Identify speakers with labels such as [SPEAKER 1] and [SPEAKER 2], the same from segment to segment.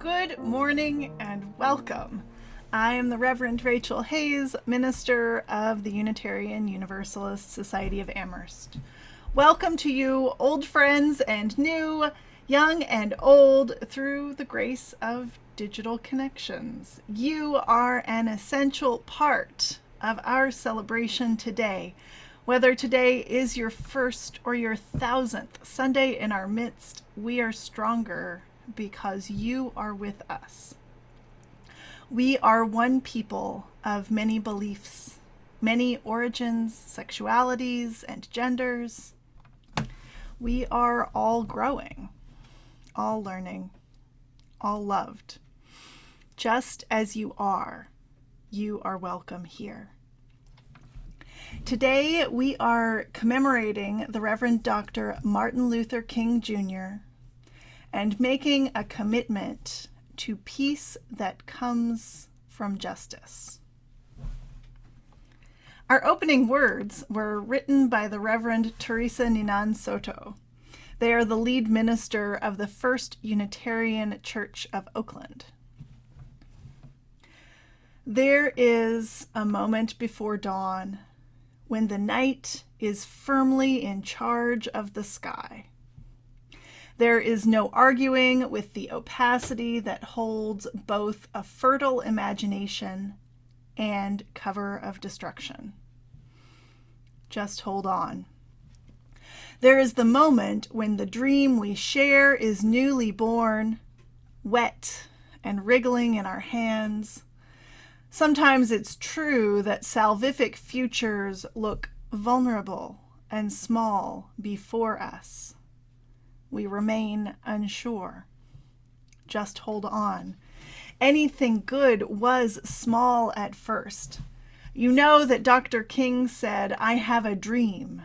[SPEAKER 1] Good morning and welcome. I am the Reverend Rachael Hayes, minister of the Unitarian Universalist Society of Amherst. Welcome to you, old friends and new, young and old, through the grace of digital connections. You are an essential part of our celebration today. Whether today is your first or your 1000th Sunday in our midst, we are stronger because you are with us. We are one people of many beliefs, many origins, sexualities, and genders. We are all growing, all learning, all loved. Just as you are welcome here. Today we are commemorating the Reverend Dr. Martin Luther King Jr. and making a commitment to peace that comes from justice. Our opening words were written by the Reverend Teresa Ninan Soto. They are the lead minister of the First Unitarian Church of Oakland. There is a moment before dawn when the night is firmly in charge of the sky. There is no arguing with the opacity that holds both a fertile imagination and cover of destruction. Just hold on. There is the moment when the dream we share is newly born, wet and wriggling in our hands. Sometimes it's true that salvific futures look vulnerable and small before us. We remain unsure. Just hold on. Anything good was small at first. You know that Dr. King said, "I have a dream."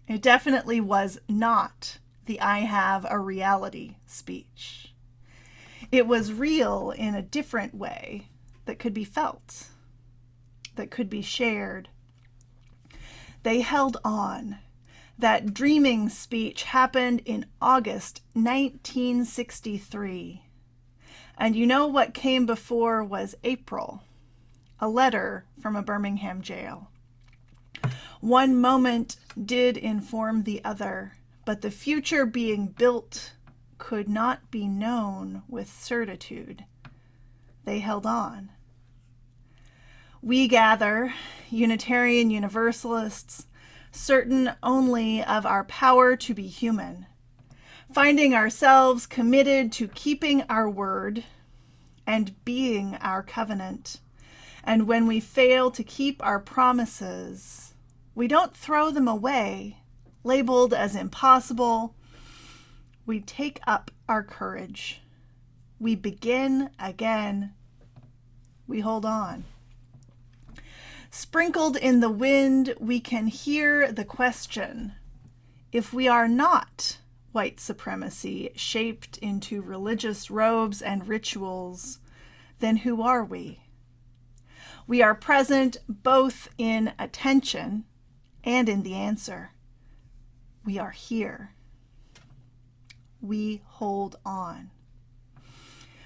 [SPEAKER 1] It definitely was not the "I have a reality" speech. It was real in a different way that could be felt, that could be shared. They held on. That dreaming speech happened in August 1963. And you know what came before was April, a letter from a Birmingham jail. One moment did inform the other, but the future being built could not be known with certitude. They held on. We gather, Unitarian Universalists, certain only of our power to be human, finding ourselves committed to keeping our word and being our covenant. And when we fail to keep our promises, we don't throw them away, labeled as impossible. We take up our courage. We begin again. We hold on. Sprinkled in the wind, we can hear the question, if we are not white supremacy shaped into religious robes and rituals, then who are we? We are present both in attention and in the answer. We are here. We hold on.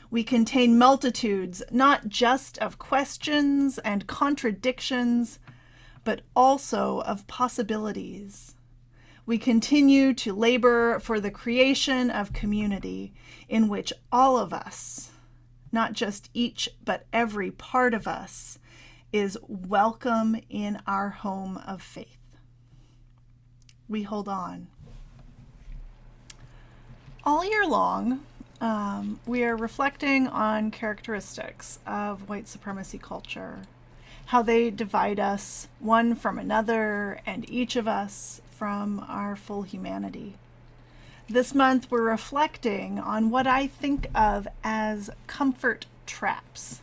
[SPEAKER 1] We contain multitudes, not just of questions and contradictions, but also of possibilities. We continue to labor for the creation of community in which all of us, not just each, but every part of us, is welcome in our home of faith. We hold on. All year long, we are reflecting on characteristics of white supremacy culture, how they divide us one from another and each of us from our full humanity. This month we're reflecting on what I think of as comfort traps,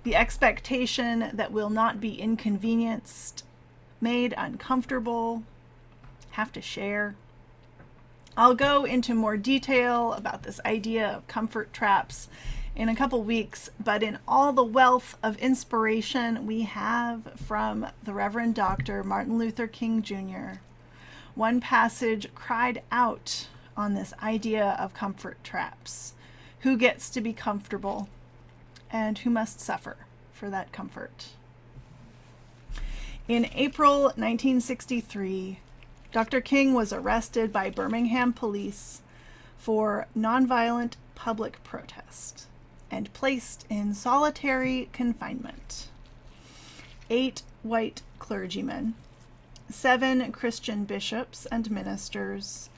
[SPEAKER 1] the expectation that we'll not be inconvenienced, made uncomfortable, have to share. I'll go into more detail about this idea of comfort traps in a couple weeks, but in all the wealth of inspiration we have from the Reverend Dr. Martin Luther King Jr., one passage cried out on this idea of comfort traps who gets to be comfortable and who must suffer for that comfort. In April 1963, Dr. King was arrested by Birmingham police for nonviolent public protest and placed in solitary confinement. 8 white clergymen, 7 Christian bishops and ministers,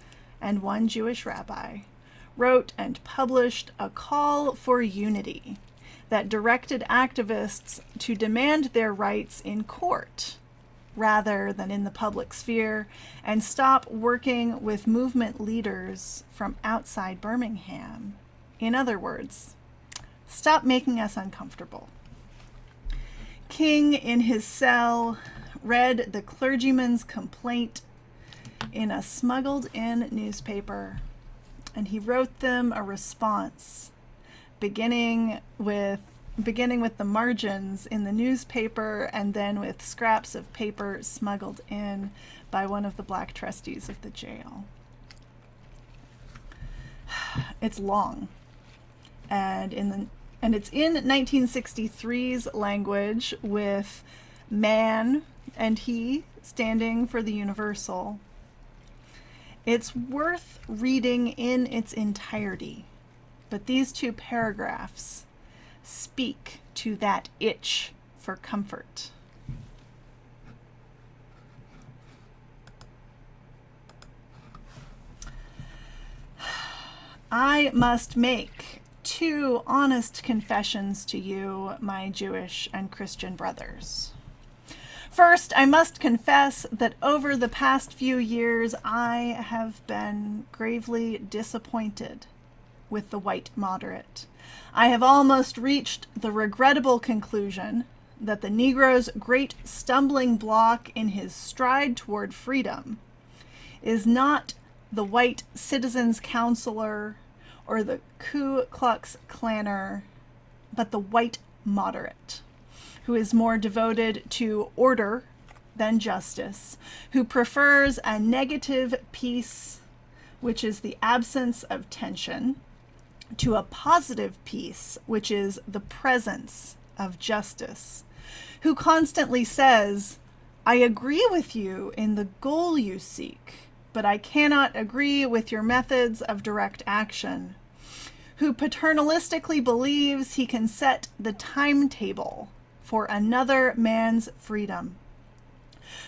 [SPEAKER 1] and 1 Jewish rabbi wrote and published a call for unity that directed activists to demand their rights in court rather than in the public sphere, and stop working with movement leaders from outside Birmingham. In other words, stop making us uncomfortable. King, in his cell, read the clergyman's complaint in a smuggled-in newspaper, and he wrote them a response, beginning with the margins in the newspaper and then with scraps of paper smuggled in by one of the black trustees of the jail. It's long, and it's in 1963's language, with man and he standing for the universal. It's worth reading in its entirety, but these 2 paragraphs speak to that itch for comfort. I must make 2 honest confessions to you, my Jewish and Christian brothers. First, I must confess that over the past few years, I have been gravely disappointed with the white moderate. I have almost reached the regrettable conclusion that the Negro's great stumbling block in his stride toward freedom is not the white citizens' counselor or the Ku Klux Klanner, but the white moderate, who is more devoted to order than justice, who prefers a negative peace, which is the absence of tension, to a positive peace, which is the presence of justice, who constantly says, I agree with you in the goal you seek, but I cannot agree with your methods of direct action, who paternalistically believes he can set the timetable for another man's freedom,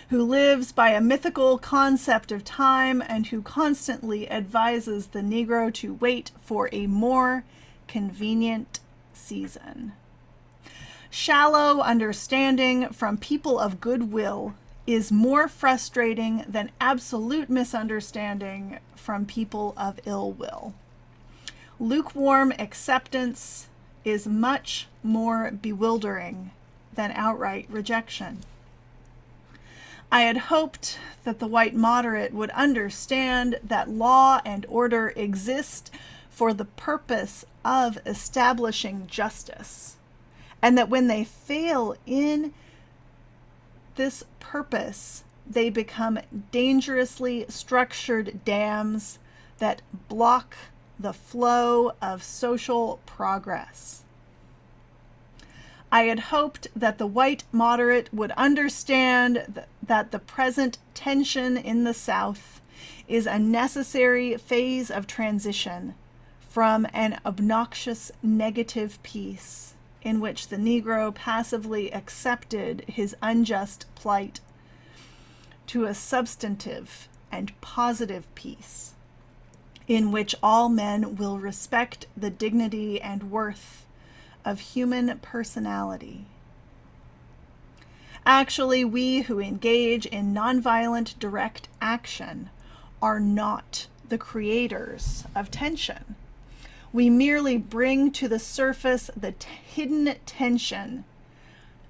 [SPEAKER 1] who lives by a mythical concept of time, and who constantly advises the Negro to wait for a more convenient season. Shallow understanding from people of goodwill is more frustrating than absolute misunderstanding from people of ill will. Lukewarm acceptance is much more bewildering than outright rejection. I had hoped that the white moderate would understand that law and order exist for the purpose of establishing justice, and that when they fail in this purpose, they become dangerously structured dams that block the flow of social progress. I had hoped that the white moderate would understand that the present tension in the South is a necessary phase of transition from an obnoxious negative peace in which the Negro passively accepted his unjust plight to a substantive and positive peace in which all men will respect the dignity and worth of human personality. Actually, we who engage in nonviolent direct action are not the creators of tension. We merely bring to the surface the hidden tension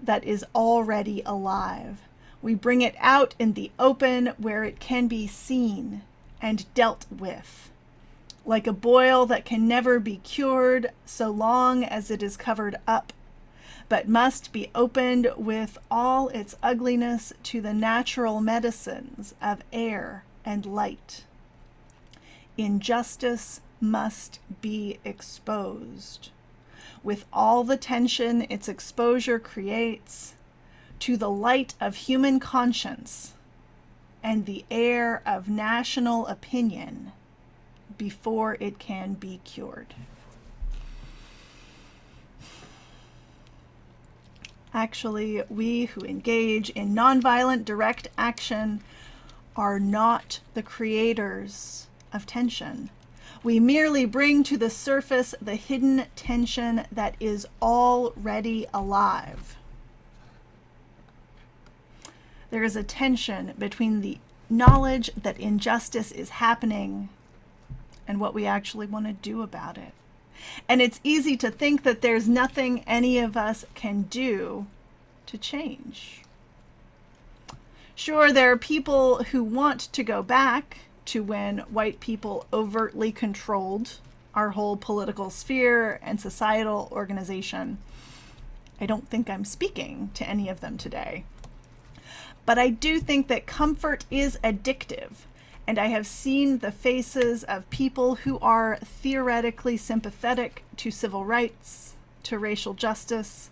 [SPEAKER 1] that is already alive. We bring it out in the open where it can be seen and dealt with, like a boil that can never be cured so long as it is covered up, but must be opened with all its ugliness to the natural medicines of air and light. Injustice must be exposed, with all the tension its exposure creates, to the light of human conscience and the air of national opinion before it can be cured. Actually, we who engage in nonviolent direct action are not the creators of tension. We merely bring to the surface the hidden tension that is already alive. There is a tension between the knowledge that injustice is happening and what we actually want to do about it. And it's easy to think that there's nothing any of us can do to change. Sure, there are people who want to go back to when white people overtly controlled our whole political sphere and societal organization. I don't think I'm speaking to any of them today. But I do think that comfort is addictive. And I have seen the faces of people who are theoretically sympathetic to civil rights, to racial justice,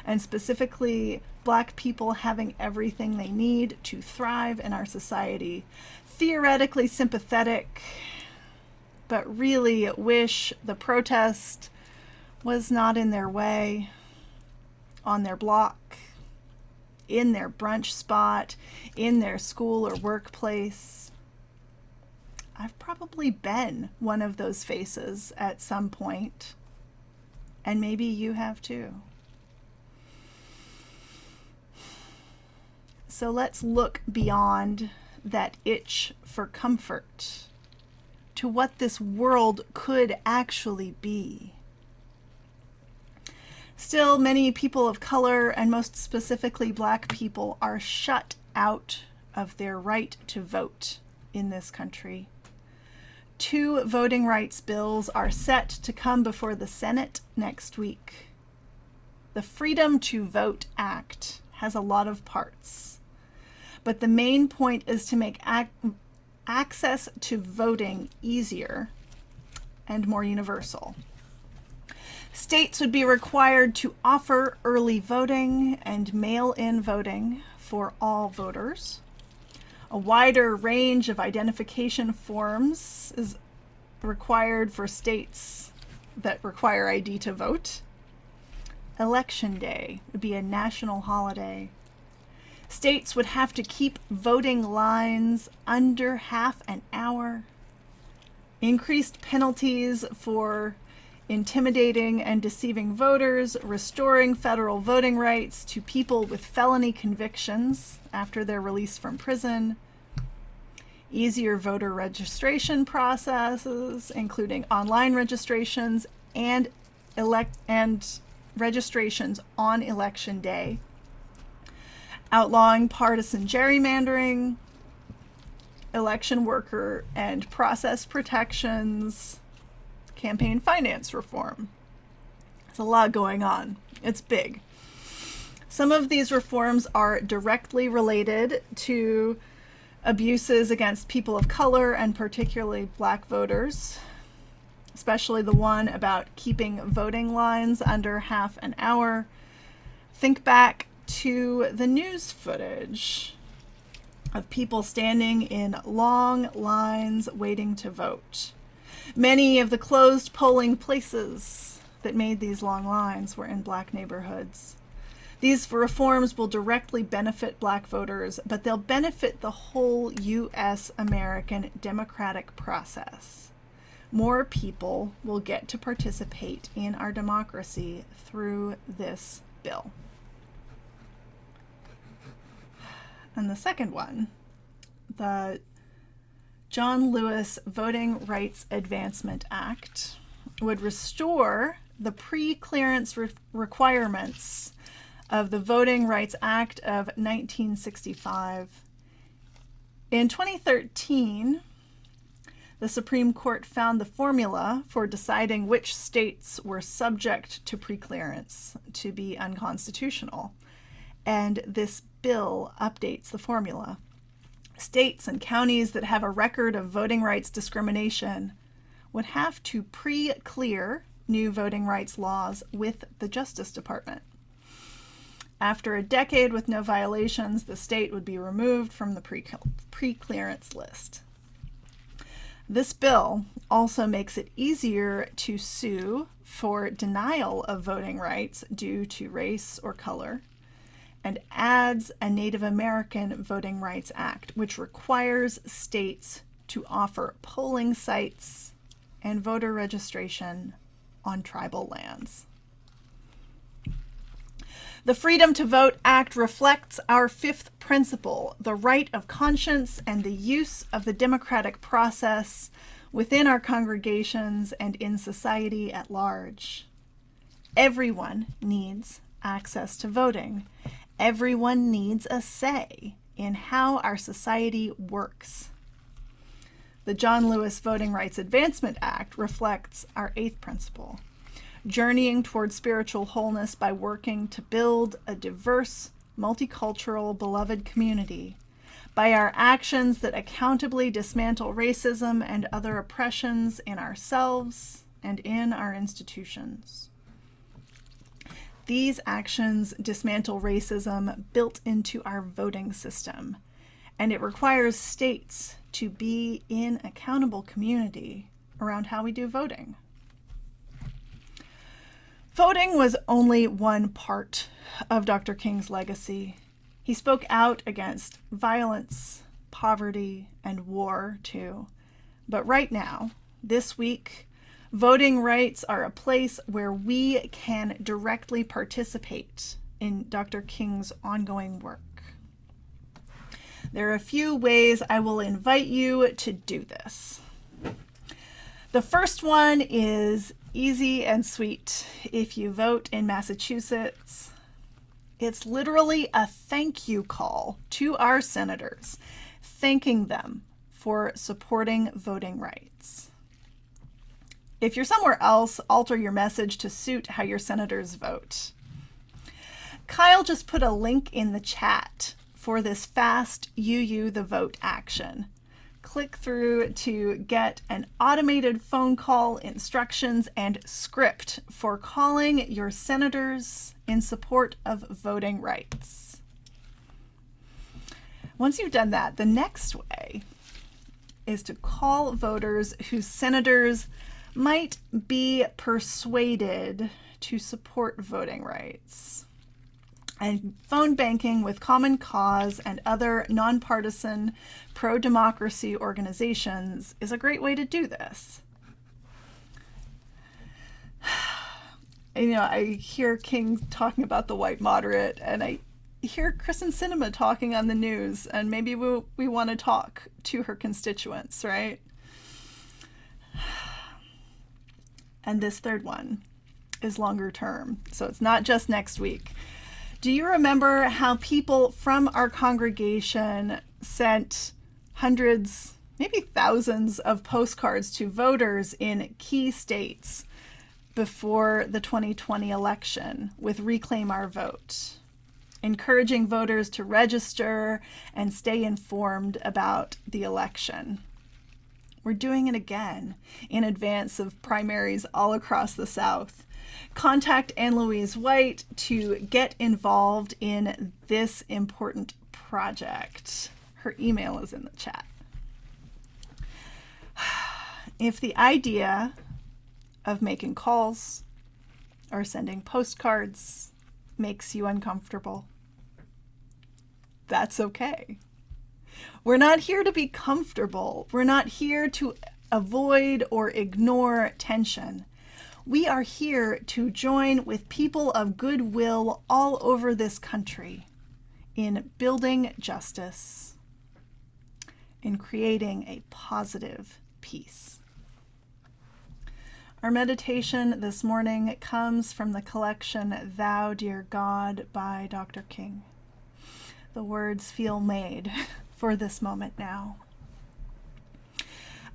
[SPEAKER 1] and specifically Black people having everything they need to thrive in our society. Theoretically sympathetic, but really wish the protest was not in their way, on their block, in their brunch spot, in their school or workplace. I've probably been one of those faces at some point, and maybe you have too. So let's look beyond that itch for comfort to what this world could actually be. Still, many people of color, and most specifically Black people, are shut out of their right to vote in this country. 2 voting rights bills are set to come before the Senate next week. The Freedom to Vote Act has a lot of parts, but the main point is to make access to voting easier and more universal. States would be required to offer early voting and mail-in voting for all voters. A wider range of identification forms is required for states that require ID to vote. Election Day would be a national holiday. States would have to keep voting lines under half an hour. Increased penalties for intimidating and deceiving voters, restoring federal voting rights to people with felony convictions after their release from prison, easier voter registration processes, including online registrations and registrations on Election Day, outlawing partisan gerrymandering, election worker and process protections, campaign finance reform. There's a lot going on. It's big. Some of these reforms are directly related to abuses against people of color and particularly Black voters, especially the one about keeping voting lines under half an hour. Think back to the news footage of people standing in long lines waiting to vote. Many of the closed polling places that made these long lines were in Black neighborhoods. These reforms will directly benefit Black voters, but they'll benefit the whole U.S. American democratic process. More people will get to participate in our democracy through this bill. And the second one, the John Lewis Voting Rights Advancement Act, would restore the pre-clearance requirements of the Voting Rights Act of 1965. In 2013, the Supreme Court found the formula for deciding which states were subject to pre-clearance to be unconstitutional, and this bill updates the formula. States and counties that have a record of voting rights discrimination would have to pre-clear new voting rights laws with the Justice Department. After a decade with no violations, the state would be removed from the pre-clearance list. This bill also makes it easier to sue for denial of voting rights due to race or color, and adds a Native American Voting Rights Act, which requires states to offer polling sites and voter registration on tribal lands. The Freedom to Vote Act reflects our fifth principle, the right of conscience and the use of the democratic process within our congregations and in society at large. Everyone needs access to voting. Everyone needs a say in how our society works. The John Lewis Voting Rights Advancement Act reflects our eighth principle, journeying toward spiritual wholeness by working to build a diverse, multicultural, beloved community, by our actions that accountably dismantle racism and other oppressions in ourselves and in our institutions. These actions dismantle racism built into our voting system, and it requires states to be in accountable community around how we do voting. Voting was only one part of Dr. King's legacy. He spoke out against violence, poverty, and war, too. But right now, this week, voting rights are a place where we can directly participate in Dr. King's ongoing work. There are a few ways I will invite you to do this. The first one is easy and sweet. If you vote in Massachusetts, it's literally a thank you call to our senators, thanking them for supporting voting rights. If you're somewhere else, alter your message to suit how your senators vote. Kyle just put a link in the chat for this fast UU the Vote action. Click through to get an automated phone call, instructions, and script for calling your senators in support of voting rights. Once you've done that, the next way is to call voters whose senators might be persuaded to support voting rights. And phone banking with Common Cause and other nonpartisan pro-democracy organizations is a great way to do this. I hear King talking about the white moderate, and I hear Kristen Sinema talking on the news, and maybe we want to talk to her constituents, right? And this third one is longer term, so it's not just next week. Do you remember how people from our congregation sent hundreds, maybe thousands of postcards to voters in key states before the 2020 election with Reclaim Our Vote, encouraging voters to register and stay informed about the election? We're doing it again in advance of primaries all across the South. Contact Ann-Louise White to get involved in this important project. Her email is in the chat. If the idea of making calls or sending postcards makes you uncomfortable, that's okay. We're not here to be comfortable. We're not here to avoid or ignore tension. We are here to join with people of goodwill all over this country in building justice, in creating a positive peace. Our meditation this morning comes from the collection Thou, Dear God by Dr. King. The words feel made for this moment now.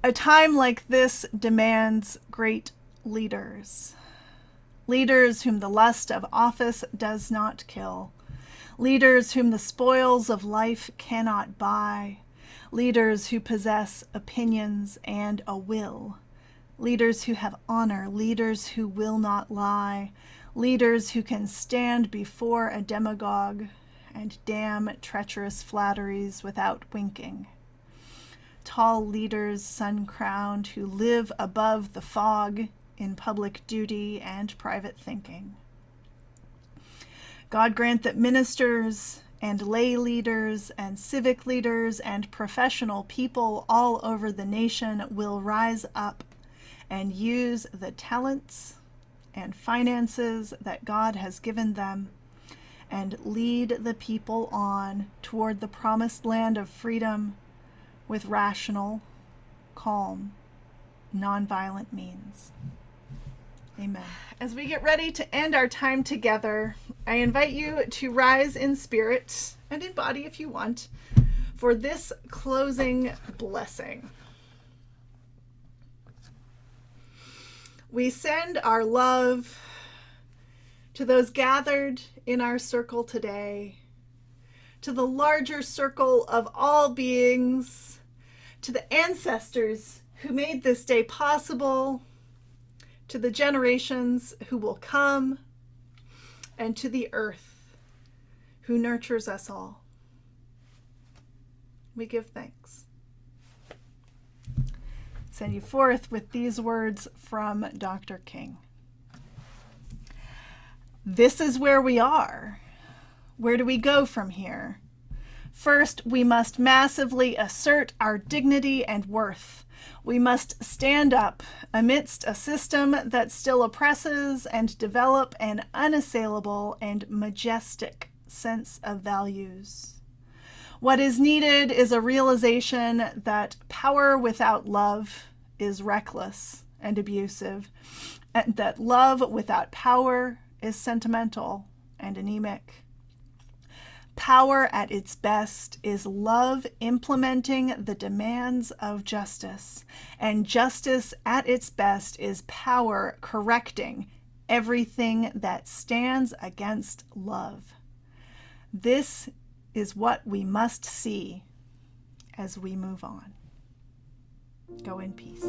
[SPEAKER 1] A time like this demands great leaders. Leaders whom the lust of office does not kill. Leaders whom the spoils of life cannot buy. Leaders who possess opinions and a will leaders who have honor, leaders who will not lie, leaders who can stand before a demagogue and damn treacherous flatteries without winking. Tall leaders, sun-crowned, who live above the fog in public duty and private thinking. God grant that ministers and lay leaders and civic leaders and professional people all over the nation will rise up and use the talents and finances that God has given them and lead the people on toward the promised land of freedom with rational, calm, nonviolent means. Amen. As we get ready to end our time together, I invite you to rise in spirit and in body if you want for this closing blessing. We send our love to those gathered in our circle today, to the larger circle of all beings, to the ancestors who made this day possible, to the generations who will come, and to the earth who nurtures us all. We give thanks. Send you forth with these words from Dr. King. This is where we are. Where do we go from here? First, we must massively assert our dignity and worth. We must stand up amidst a system that still oppresses and develop an unassailable and majestic sense of values. What is needed is a realization that power without love is reckless and abusive, and that love without power is sentimental and anemic. Power at its best is love implementing the demands of justice, and justice at its best is power correcting everything that stands against love. This is what we must see as we move on. Go in peace.